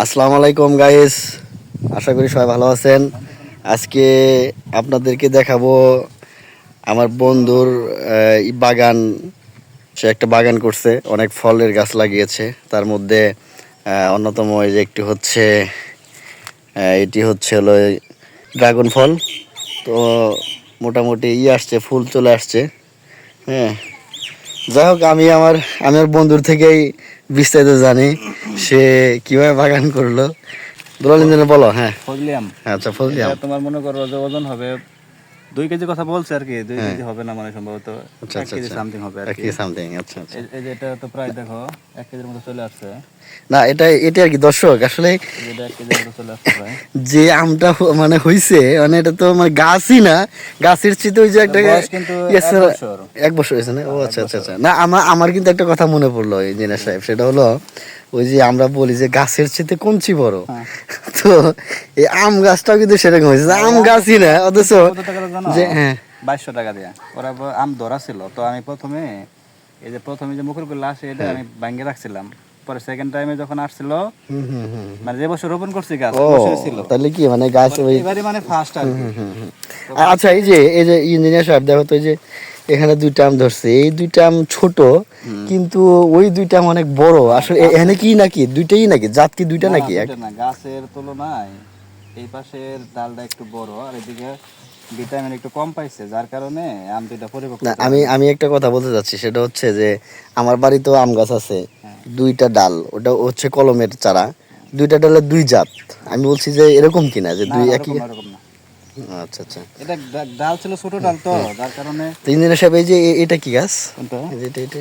আসসালামু আলাইকুম গাইস, আশা করি সবাই ভালো আছেন। আজকে আপনাদেরকে দেখাবো আমার বন্ধুর বাগান। সে একটা বাগান করছে, অনেক ফলের গাছ লাগিয়েছে। তার মধ্যে অন্যতম এই যে একটি হচ্ছে এটি হচ্ছে হলো ড্রাগন ফল। তো মোটামুটি আসছে, ফুল চলে আসছে। হ্যাঁ, যাই হোক, আমি আমার বন্ধুর থেকেই বিস্তারিত জানি সে কিভাবে বাগান করলো। দুলাল ইঞ্জিনিয়ার বলো। হ্যাঁ, ফজলি আম। আচ্ছা, ফজলি এটা আম। তোমার মনে করো যে ওজন হবে 2 কেজি কথা বলছে আর কি, 2 হ্যাঁ, কেজি হবে না মানে সম্ভবত আচ্ছা 1 আচ্ছা কেজি আচ্ছা, সামথিং হবে আর এক কি। KG something. আচ্ছা আচ্ছা। এই যে এটা তো প্রায় দেখো 1 কেজির মতো চলে আসছে। না, এটা এটা আর কি দর্শক, আসলে এই যে এটা 1 কেজির মতো চলে আসছে প্রায়। যে আমটা মানে হইছে, মানে এটা তো মানে গাছই না, গাছের চিতে ওই যে এটা একটা বয়স কিন্তু 1 বছর। 1 বছর হয়েছে না? ও হ্যাঁ, 1 আচ্ছা আচ্ছা বছর। আচ্ছা। না, আমার আমার কিন্তু একটা কথা মনে পড়লো ইঞ্জিনিয়ার সাহেব, সেটা হলো ওই যে আমরা বলি যে গাছের চেয়ে কঞ্চি বড়। হ্যাঁ, তো এই আম গাছটাও কিন্তু সেরকম হয়েছে, যে আম গাছই না অথচ কত টাকা জানো? যে হ্যাঁ 2200 টাকা দিয়ে ওরা আম ধরা ছিল। তো আমি প্রথমে যে মুকুর গুলো আসে এটা হ্যাঁ। আমি ভাঙ্গে রাখছিলাম। পরে সেকেন্ড টাইমে যখন আসছিল, হুম হুম হুম। মানে যে বছর রোপণ করছি গাছ ও, ওই বছর ছিল। তাহলে কি মানে গাছ পরে ওই এবারে মানে ফার্স্ট আর কি। তো আচ্ছা, ফার্স্টে এই যে ইঞ্জিনিয়ার সাহেব, দেখো তো, এই যে এখানে দুইটা আম ধরছে, এই দুইটা আম ছোট, কিন্তু ওই দুইটা আম অনেক বড়। আসলে এখানে কি নাকি দুইটাই নাকি জাত, কি দুইটা না না নাকি দুইটা না, গাছের তুলনায় এই পাশের ডালটা একটু বড় আর এদিকে ভিটামিন একটু কম পাইছে, যার কারণে আম দুইটা পরিপক্ক না, হতে আমি পারে না। আমি একটা কথা বলতে চাচ্ছি, সেটা হচ্ছে যে আমার বাড়িতেও আম গাছ আছে, হ্যাঁ, দুইটা ডাল, ওটা হচ্ছে কলমের চারা, দুইটা ডালের দুই জাত। আমি বলছি যে এরকম কিনা যে না দুই না একই। ওরকম না, ওরকম না। আচ্ছা আচ্ছা। এটা ডাল ছিল ছোট ডাল, তো যার কারণে। তো ইঞ্জিনিয়ার সাহেব, এই যে এটা কি গাছ? কোনটা? এই যে এটা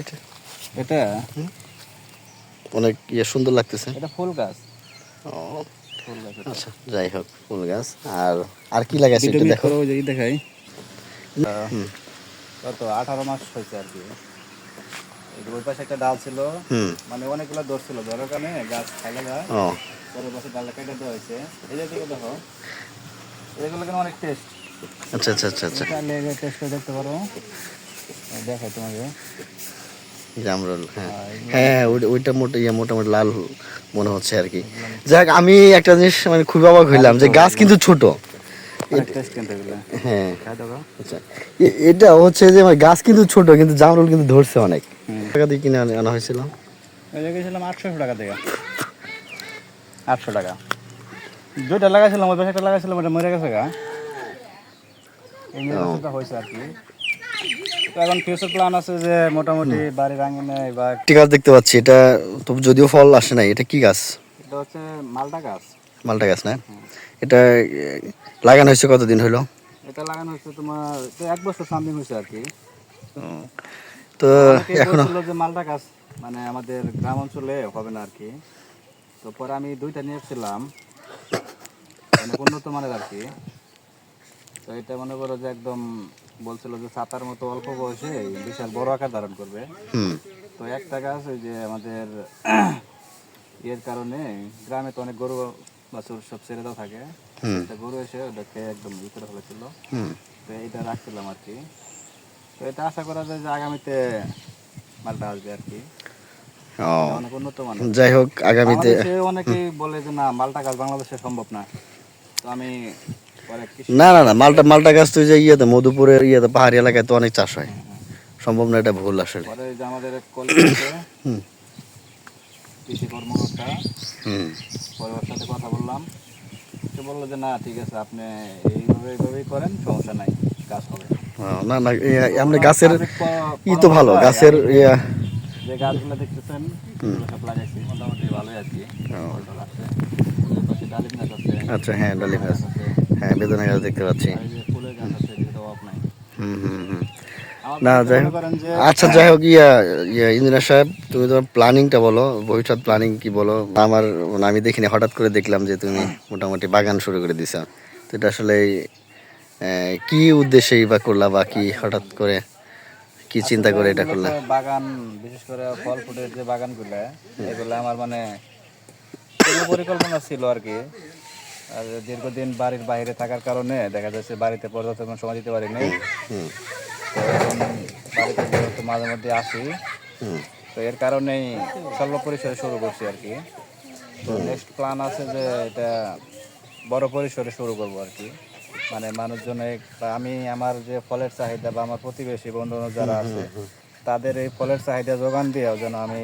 এটা অনেক সুন্দর লাগতেছে। এটা ফুল গাছ। ও ফুল গাছ এটা। আচ্ছা, যাই হোক, ফুল গাছ। আর আর কি লাগাইছে ভিডিও একটু মিট দেখো। করো, ওই যে দেখাই। হুম কত 18 মাস হয়েছে আর কি। এই যে ওই পাশে একটা ডাল ছিল, হুম। মানে অনেকগুলো ধরছিল, ধরার কারণে গাছ খাইলে যায়। ও পরের বছর ডালটা কেটে দেওয়া হয়েছে। এই যে দিকে দেখো, এগুলো কিন্তু অনেক টেস্ট। আচ্ছা আচ্ছা আচ্ছা আচ্ছা। তুমি চাইলে টেস্ট করে দেখতে পারো। দেখাই তোমাকে। জামরুল, হ্যাঁ এগুলো অনেক হ্যাঁ, টেস্ট। ওইটা মোটামুটি লাল মনে হচ্ছে আর কি। এগুলো অনেক যাক, টেস্ট। আমি একটা জিনিস মানে খুবই অবাক হইলাম জানি যে তো গাছ এগুলো কিন্তু ছোট। অনেক টেস্ট কিন্তু এগুলো। হ্যাঁ, খাই দাও। আচ্ছা। এটা হচ্ছে যে আমার গাছ কিন্তু ছোট, কিন্তু জামরুল কিন্তু ধরছে অনেক। টাকা দিয়ে কিনে আনা হয়েছিল। ওই যে গেছিলাম 800 টাকা থেকে। 800 টাকা। দুইটা লাগাইছিলাম, ওই পাশে একটা লাগাইছিলাম, ওটা মরে গেছে গা। এই নিয়ে ও কিছুটা হয়েছে আর কি। তো এখন ফিউচার প্ল্যান আছে যে মোটামুটি বাড়ির আঙিনায় বা। একটি গাছ দেখতে পাচ্ছি, এটা তো যদিও ফল আসে নাই, এটা কি গাছ? এটা হচ্ছে মালটা গাছ। মালটা গাছ না? এটা লাগানো হয়েছে কতদিন হলো? এটা লাগানো হচ্ছে তোমার 1 বছর সামথিং হয়েছে আর কি। তো তো অনেকেই এখনো বলছিল যে মালটা গাছ মানে আমাদের গ্রাম অঞ্চলে হবে না আর কি। তো পরে আমি দুইটা নিয়ে এসেছিলাম, মানে উন্নত মানের আর কি। তো এটা মনে করো যে একদম বলছিল যে ছাতার মতো অল্প বয়সে বিশাল বড় আকার ধারণ করবে। হুম তো একটা গাছ ওই যে আমাদের এর কারণে গ্রামে তো অনেক গরু বাছুর সব ছেড়ে দেওয়া থাকে। হুম একটা গরু এসে ওটাকে একদম ভিতরে ফেলেছিল। হুম। তো এটা রাখছিলাম আর কি। তো এটা আশা করা যায় যে আগামীতে মালটা আসবে আর কি। ও, এটা অনেক উন্নত মানের। যাই হোক, আগামীতে। বাংলাদেশে অনেকেই বলে যে না, মালটা গাছ বাংলাদেশে সম্ভব না। তো আমি পরে কৃষি না না না, মালটা বিশ্ববিদ্যালয়ে। মালটা গাছ তো ওই যে মধুপুরের পাহাড়ি এলাকায় তো অনেক চাষ হয়। সম্ভব না, এটা ভুল আসলে। পরে যে আমাদের এক কলিগ আছে হুম কৃষি কর্মকর্তা, হুম। পরে ওর সাথে কথা বললাম। সে বললো যে না ঠিক আছে, আপনি এইভাবেই করেন, সমস্যা নাই, গাছ হবে। না না, তো আমরা ওনার গাছের সার্বিক তো ভালো, পরামর্শয় গাছের আমি ইয়া। যে গাছগুলো দেখতেছেন এগুলো সব লাগাইছি, মোটামুটি ভালোই আর কি। ফল টল আছে। ওই পাশে ডালিম গাছ আছে, আচ্ছা, হ্যাঁ, ডালিম বেদানা গাছ। গাছ আছে, হ্যাঁ, বেদনা গাছ দেখতে পাচ্ছি। আর এই যে ফুলের গাছ আছে, এদিকে তো অভাব নাই। হুম হুম হুম। আমার না, বাড়িতে যাই মনে হোক। করেন যে আচ্ছা, যাই হোক, ইঞ্জিনিয়ার সাহেব, তুমি তোমার প্ল্যানিংটা বলো, ভবিষ্যৎ প্ল্যানিং কি বলো। আমার মানে আমি দেখিনি, হঠাৎ করে দেখলাম যে তুমি মোটামুটি বাগান শুরু করে দিছো। তো এটা আসলে কি উদ্দেশ্যেই বা করলা, বা কি হঠাৎ করে কি চিন্তা আসলে করে এটা মূলত করলা? বাগান, বিশেষ করে ফল ফুলের যে বাগানগুলো, এগুলো আমার মানে পূর্ব পরিকল্পনা ছিল আর কি। আর দীর্ঘদিন বাড়ির বাইরে থাকার কারণে দেখা যাচ্ছে বাড়িতে পর্যাপ্ত কোনো সময় দিতে পারিনি। হুম তো এখন বাড়িতে যেহেতু মাঝে মধ্যে আসি, হুম তো এর কারণেই স্বল্প পরিসরে শুরু করছি আর কি। তো নেক্সট প্ল্যান আছে যে এটা বড় পরিসরে শুরু করব আর কি, মানে মানুষজনের বা আমি আমার যে ফলের চাহিদা বা আমার প্রতিবেশী বন্ধু যারা আছে তাদের এই ফলের চাহিদা যোগান দিয়েও যেন আমি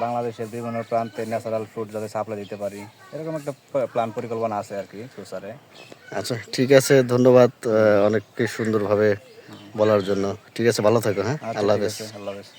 বাংলাদেশের বিভিন্ন প্রান্তে ন্যাচারাল ফ্রুট যাতে সাপ্লাই দিতে পারি, এরকম একটা প্ল্যান পরিকল্পনা আছে আর কি ফিউচারে। আচ্ছা ঠিক আছে, ধন্যবাদ অনেক সুন্দরভাবে বলার জন্য। ঠিক আছে, ভালো থাকো। হ্যাঁ, আচ্ছা আল্লাহ ঠিক হাফেজ। আছে, আল্লাহ হাফেজ।